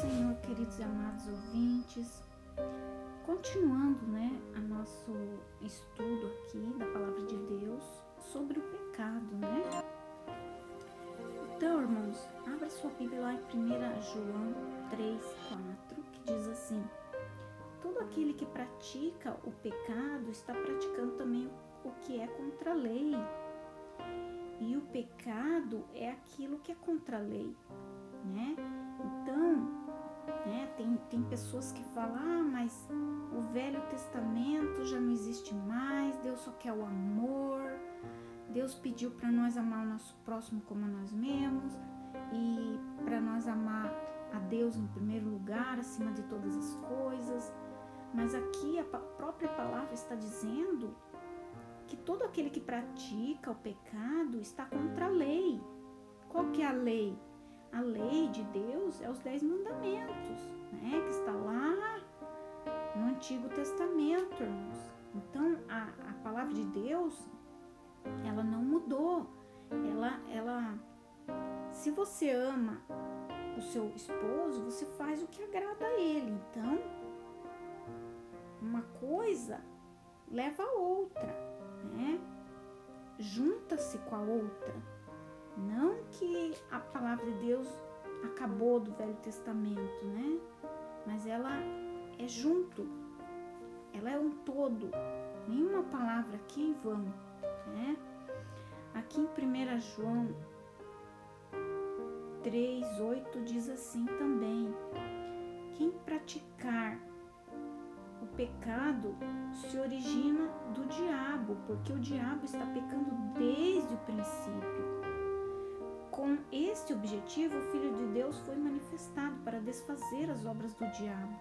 Senhor, queridos e amados ouvintes. Continuando, a nosso estudo aqui da Palavra de Deus sobre o pecado, Então, irmãos, abra sua Bíblia lá em 1 João 3:4, que diz assim: todo aquele que pratica o pecado está praticando também o que é contra a lei. E o pecado é aquilo que é contra a lei, Então, tem pessoas que falam, mas o Velho Testamento já não existe mais, Deus só quer o amor, Deus pediu para nós amar o nosso próximo como a nós mesmos, e para nós amar a Deus em primeiro lugar, acima de todas as coisas. Mas aqui a própria palavra está dizendo que todo aquele que pratica o pecado está contra a lei. Qual que é a lei? A lei de Deus é os 10 mandamentos, que está lá no Antigo Testamento, irmãos. Então, a palavra de Deus, ela não mudou. Ela, se você ama o seu esposo, você faz o que agrada a ele. Então, uma coisa leva a outra, Junta-se com a outra. Não que a palavra de Deus acabou do Velho Testamento, Mas ela é junto, ela é um todo. Nenhuma palavra aqui em vão, Aqui em 1 João 3:8 diz assim também: quem praticar o pecado se origina do diabo, porque o diabo está pecando desde o princípio. Com este objetivo, o Filho de Deus foi manifestado para desfazer as obras do diabo.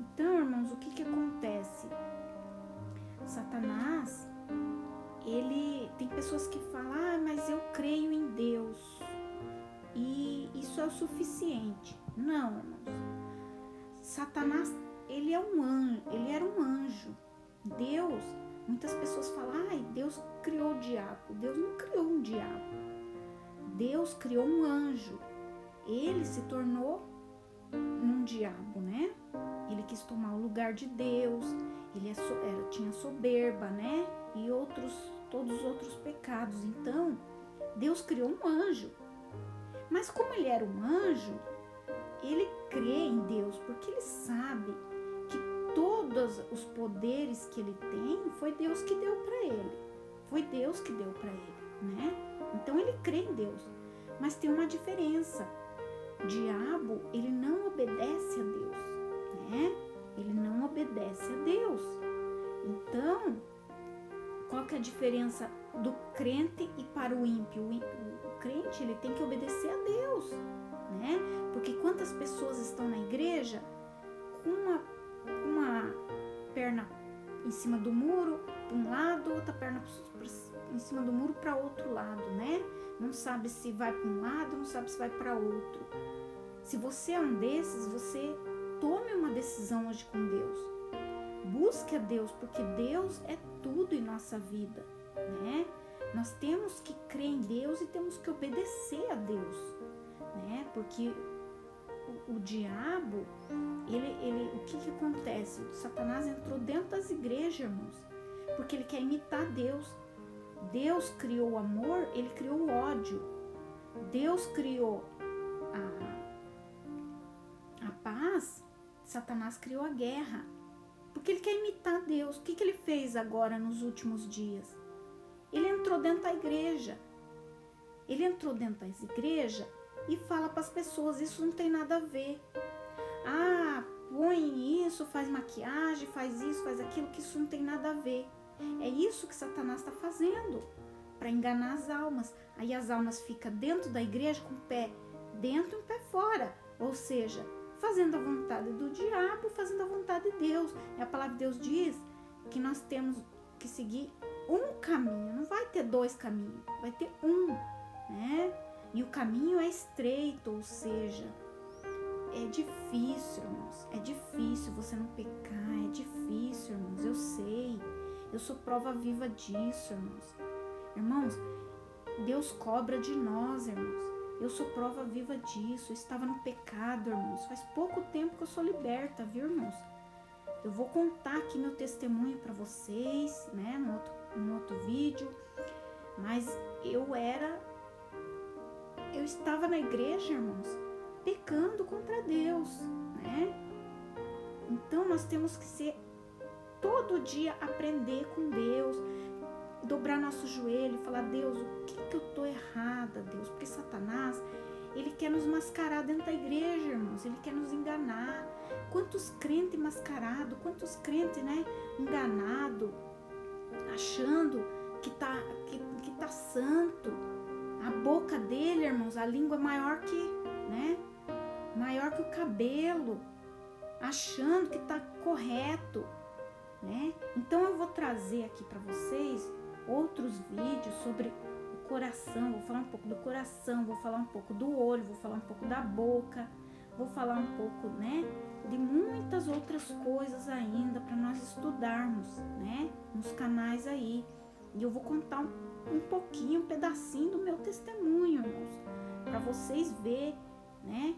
Então, irmãos, o que acontece? Satanás, tem pessoas que falam, mas eu creio em Deus e isso é o suficiente. Não, irmãos. Satanás, ele era um anjo. Deus, muitas pessoas falam, Deus criou o diabo. Deus não criou um diabo. Deus criou um anjo. Ele se tornou um diabo, Ele quis tomar o lugar de Deus. Ele tinha soberba, E todos os outros pecados. Então, Deus criou um anjo. Mas como ele era um anjo, ele crê em Deus, porque ele sabe que todos os poderes que ele tem, foi Deus que deu para ele. Foi Deus que deu para ele, Então ele crê em Deus. Mas tem uma diferença. O diabo, ele não obedece a Deus, Ele não obedece a Deus. Então, qual que é a diferença do crente e para o ímpio? O crente, ele tem que obedecer a Deus, Porque quantas pessoas estão na igreja com uma perna em cima do muro para um lado, outra perna em cima do muro para outro lado, Não sabe se vai para um lado, não sabe se vai para outro. Se você é um desses, você tome uma decisão hoje com Deus. Busque a Deus, porque Deus é tudo em nossa vida, Nós temos que crer em Deus e temos que obedecer a Deus, Porque o diabo, o que acontece? O Satanás entrou dentro das igrejas, irmãos, porque ele quer imitar Deus. Deus criou o amor, ele criou o ódio. Deus criou a paz, Satanás criou a guerra, porque ele quer imitar Deus. O que ele fez agora nos últimos dias? Ele entrou dentro da igreja. Ele entrou dentro das igrejas e fala para as pessoas, isso não tem nada a ver. Põe isso, faz maquiagem, faz isso, faz aquilo, que isso não tem nada a ver. É isso que Satanás está fazendo, para enganar as almas. Aí as almas ficam dentro da igreja com o pé dentro e o pé fora. Ou seja, fazendo a vontade do diabo, fazendo a vontade de Deus. E a palavra de Deus diz que nós temos que seguir um caminho. Não vai ter 2 caminhos, vai ter um, E o caminho é estreito, ou seja, é difícil, irmãos. É difícil você não pecar, é difícil, irmãos. Eu sei. Eu sou prova viva disso, irmãos. Irmãos, Deus cobra de nós, irmãos. Eu sou prova viva disso. Eu estava no pecado, irmãos. Faz pouco tempo que eu sou liberta, viu, irmãos? Eu vou contar aqui meu testemunho para vocês, né, no outro vídeo. Mas eu estava na igreja, irmãos, pecando contra Deus, né? Então nós temos que todo dia aprender com Deus, dobrar nosso joelho e falar: Deus, o que eu tô errada, Deus? Porque Satanás, ele quer nos mascarar dentro da igreja, irmãos. Ele quer nos enganar. Quantos crentes mascarados, quantos crentes, né, enganados, achando que tá santo. A boca dele, irmãos, a língua é maior que o cabelo, achando que tá correto, né? Então eu vou trazer aqui para vocês outros vídeos sobre o coração. Vou falar um pouco do coração, vou falar um pouco do olho, vou falar um pouco da boca, vou falar um pouco, né, de muitas outras coisas ainda para nós estudarmos, né, nos canais aí. E eu vou contar um pouquinho, um pedacinho do meu testemunho, irmãos, para vocês verem, né,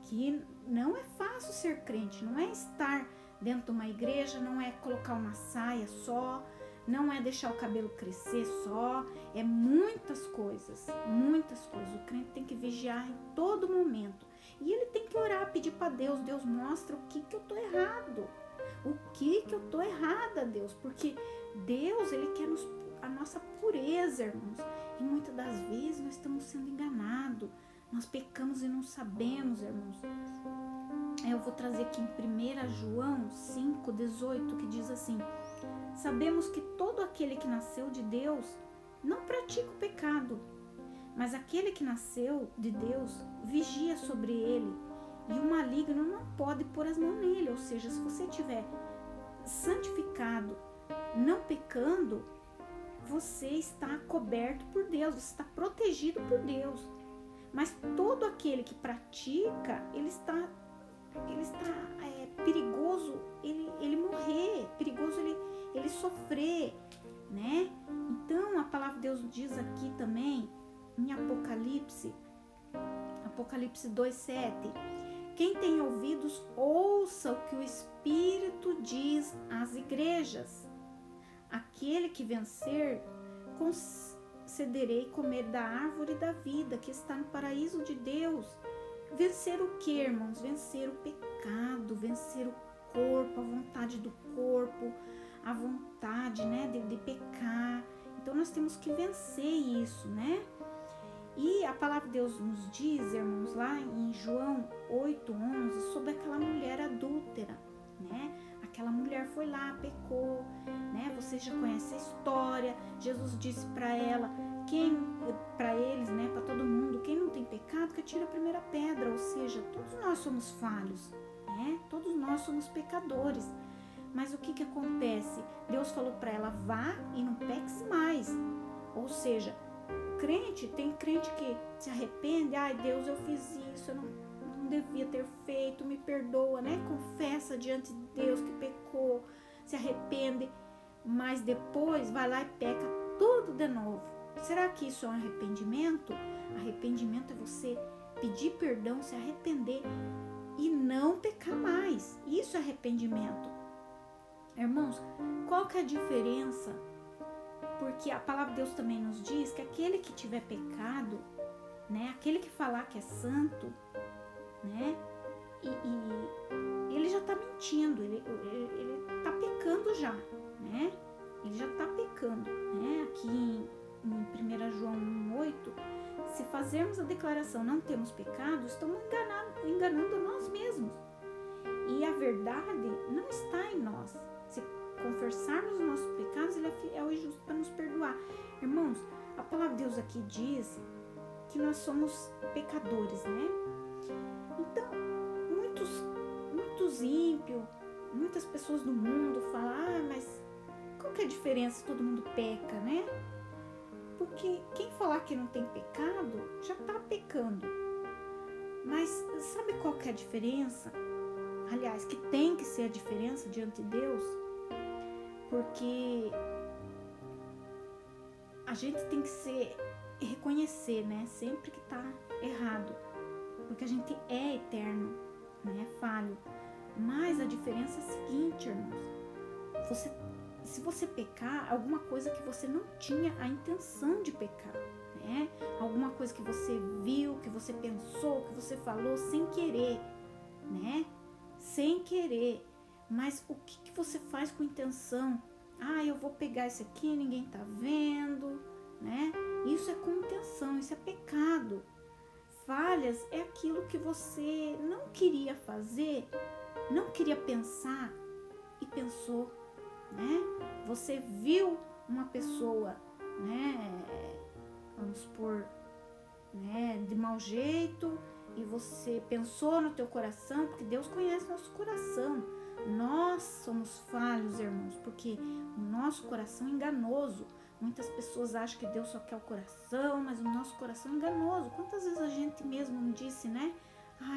que não é fácil ser crente, não é estar dentro de uma igreja, não é colocar uma saia só, não é deixar o cabelo crescer só, é muitas coisas, muitas coisas. O crente tem que vigiar em todo momento. E ele tem que orar, pedir para Deus: Deus, mostra o que eu tô errado. O que eu tô errada, Deus? Porque Deus, ele quer a nossa pureza, irmãos. E muitas das vezes nós estamos sendo enganados. Nós pecamos e não sabemos, irmãos. Eu vou trazer aqui em 1 João 5,18, que diz assim: sabemos que todo aquele que nasceu de Deus não pratica o pecado, mas aquele que nasceu de Deus vigia sobre ele, e o maligno não pode pôr as mãos nele. Ou seja, se você estiver santificado, não pecando, você está coberto por Deus, você está protegido por Deus. Mas todo aquele que pratica, ele está perigoso ele morrer, perigoso ele sofrer, né? Então a palavra de Deus diz aqui também em Apocalipse 2:7: quem tem ouvidos, ouça o que o Espírito diz às igrejas. Aquele que vencer, concederei comer da árvore da vida que está no paraíso de Deus. Vencer o que, irmãos? Vencer o pecado, vencer o corpo, a vontade do corpo, a vontade, né, de pecar. Então nós temos que vencer isso, né? E a palavra de Deus nos diz, irmãos, lá em João 8:11, sobre aquela mulher adúltera, né? Aquela mulher foi lá, pecou, né? Você já conhece a história. Jesus disse para ela, para eles, né, para todo mundo: quem não tem pecado, que atire a primeira pedra. Ou seja, todos nós somos falhos, né? Todos nós somos pecadores. Mas o que acontece? Deus falou para ela: vá e não peques mais. Ou seja, tem crente que se arrepende: ai, Deus, eu fiz isso, eu não devia ter feito, me perdoa, né? Confessa diante de Deus que pecou, se arrepende, mas depois vai lá e peca tudo de novo. Será que isso é um arrependimento? Arrependimento é você pedir perdão, se arrepender e não pecar mais. Isso é arrependimento. Irmãos, qual que é a diferença? Porque a palavra de Deus também nos diz que aquele que tiver pecado, né, aquele que falar que é santo, né, e ele já está mentindo, ele está pecando já, né? Ele já está pecando, né? Aqui em 1 João 1:8, se fazermos a declaração não temos pecado, estamos enganando nós mesmos. E a verdade não está em nós. Se confessarmos os nossos pecados, ele é o justo para nos perdoar. Irmãos, a palavra de Deus aqui diz que nós somos pecadores, né? Então, muitos ímpios, muitas pessoas do mundo falam: mas qual que é a diferença se todo mundo peca, né? Porque quem falar que não tem pecado, já está pecando. Mas sabe qual que é a diferença? Aliás, que tem que ser a diferença diante de Deus? Porque a gente tem que ser reconhecer, né? Sempre que tá errado. Porque a gente é eterno, né? Falho. Mas a diferença é a seguinte, irmãos. Se você pecar, alguma coisa que você não tinha a intenção de pecar, né? Alguma coisa que você viu, que você pensou, que você falou sem querer, né? Sem querer. Mas o que você faz com intenção? Eu vou pegar isso aqui, ninguém tá vendo, né? Isso é com intenção, isso é pecado. Falhas é aquilo que você não queria fazer, não queria pensar e pensou, né? Você viu uma pessoa, né? Vamos supor, né? De mau jeito, e você pensou no teu coração, porque Deus conhece nosso coração. Nós somos falhos, irmãos, porque o nosso coração é enganoso. Muitas pessoas acham que Deus só quer o coração, mas o nosso coração é enganoso. Quantas vezes a gente mesmo não disse, né?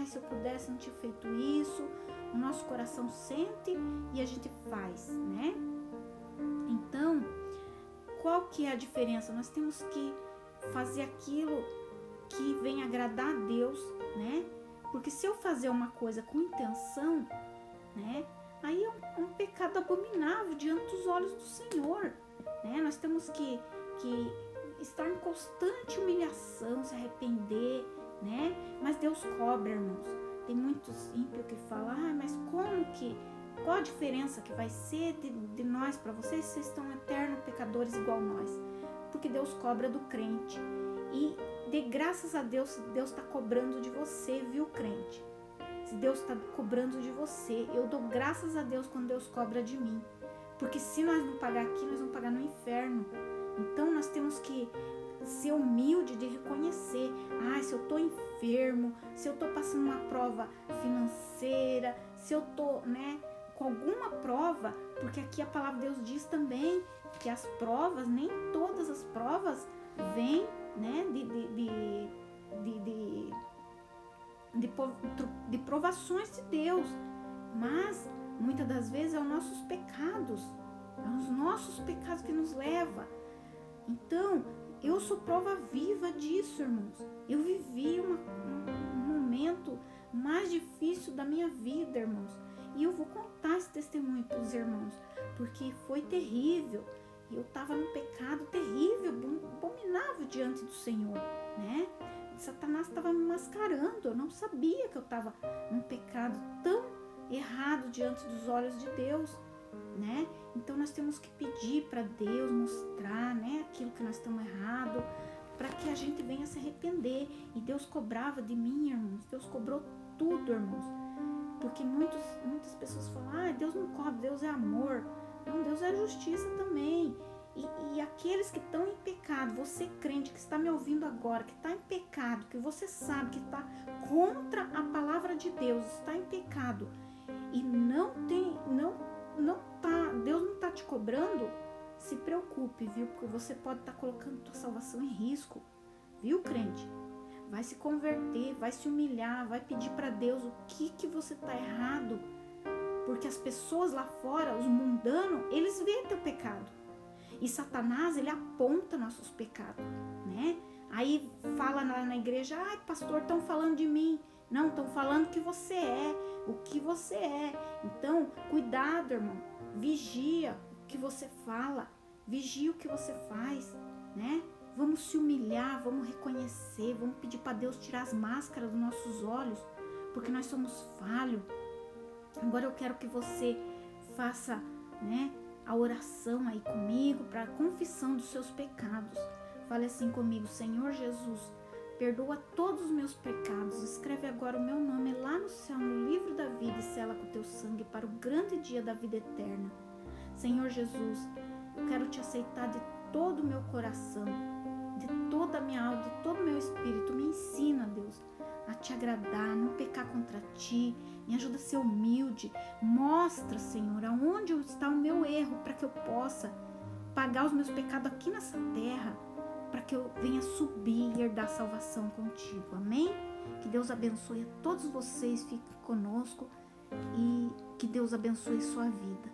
Se eu pudesse não tinha feito isso. O nosso coração sente e a gente faz, né? Então, qual que é a diferença? Nós temos que fazer aquilo que vem agradar a Deus, né? Porque se eu fazer uma coisa com intenção, né? Aí é um pecado abominável diante dos olhos do Senhor, né? Nós temos que estar em constante humilhação, se arrepender, né? Mas Deus cobra, irmãos. Tem muitos ímpios que falam, mas qual a diferença que vai ser de nós para vocês? Vocês estão eternos pecadores igual nós. Porque Deus cobra do crente. E dê graças a Deus, Deus está cobrando de você, viu, crente? Se Deus está cobrando de você, eu dou graças a Deus quando Deus cobra de mim. Porque se nós não pagar aqui, nós vamos pagar no inferno. Então nós temos que ser humilde de reconhecer. Se eu estou enfermo, se eu estou passando uma prova financeira, se eu estou, né, com alguma prova, porque aqui a palavra de Deus diz também que as provas, nem todas as provas vêm, né, de provações de Deus, mas muitas das vezes é os nossos pecados que nos levam. Então, eu sou prova viva disso, irmãos. Eu vivi um momento mais difícil da minha vida, irmãos, e eu vou contar esse testemunho para os irmãos, porque foi terrível. Eu estava num pecado terrível, abominável diante do Senhor, né? Satanás estava me mascarando, eu não sabia que eu estava num pecado tão errado diante dos olhos de Deus, né? Então nós temos que pedir para Deus mostrar, né, aquilo que nós estamos errado, para que a gente venha se arrepender. E Deus cobrava de mim, irmãos, Deus cobrou tudo, irmãos, porque muitas pessoas falam, Deus não cobra, Deus é amor. Não, Deus é justiça também. E aqueles que estão em pecado, você crente que está me ouvindo agora, que está em pecado, que você sabe que está contra a palavra de Deus, está em pecado e Deus não está te cobrando, se preocupe, viu? Porque você pode estar colocando tua salvação em risco, viu, crente? Vai se converter, vai se humilhar, vai pedir para Deus o que você está errado, porque as pessoas lá fora, os mundanos, eles veem teu pecado. E Satanás, ele aponta nossos pecados, né? Aí fala na igreja, pastor, estão falando de mim. Não, estão falando que você é, o que você é. Então, cuidado, irmão. Vigia o que você fala. Vigia o que você faz, né? Vamos se humilhar, vamos reconhecer, vamos pedir para Deus tirar as máscaras dos nossos olhos, porque nós somos falhos. Agora eu quero que você faça, né, a oração aí comigo para a confissão dos seus pecados. Fale assim comigo: Senhor Jesus, perdoa todos os meus pecados. Escreve agora o meu nome lá no céu, no livro da vida, e sela com teu sangue para o grande dia da vida eterna. Senhor Jesus, eu quero te aceitar de todo o meu coração, de toda a minha alma, de todo o meu espírito. Me ensina, Deus, a te agradar, não pecar contra ti. Me ajuda a ser humilde. Mostra, Senhor, aonde está o meu erro, para que eu possa pagar os meus pecados aqui nessa terra, para que eu venha subir e herdar salvação contigo. Amém? Que Deus abençoe a todos vocês, fique conosco e que Deus abençoe sua vida.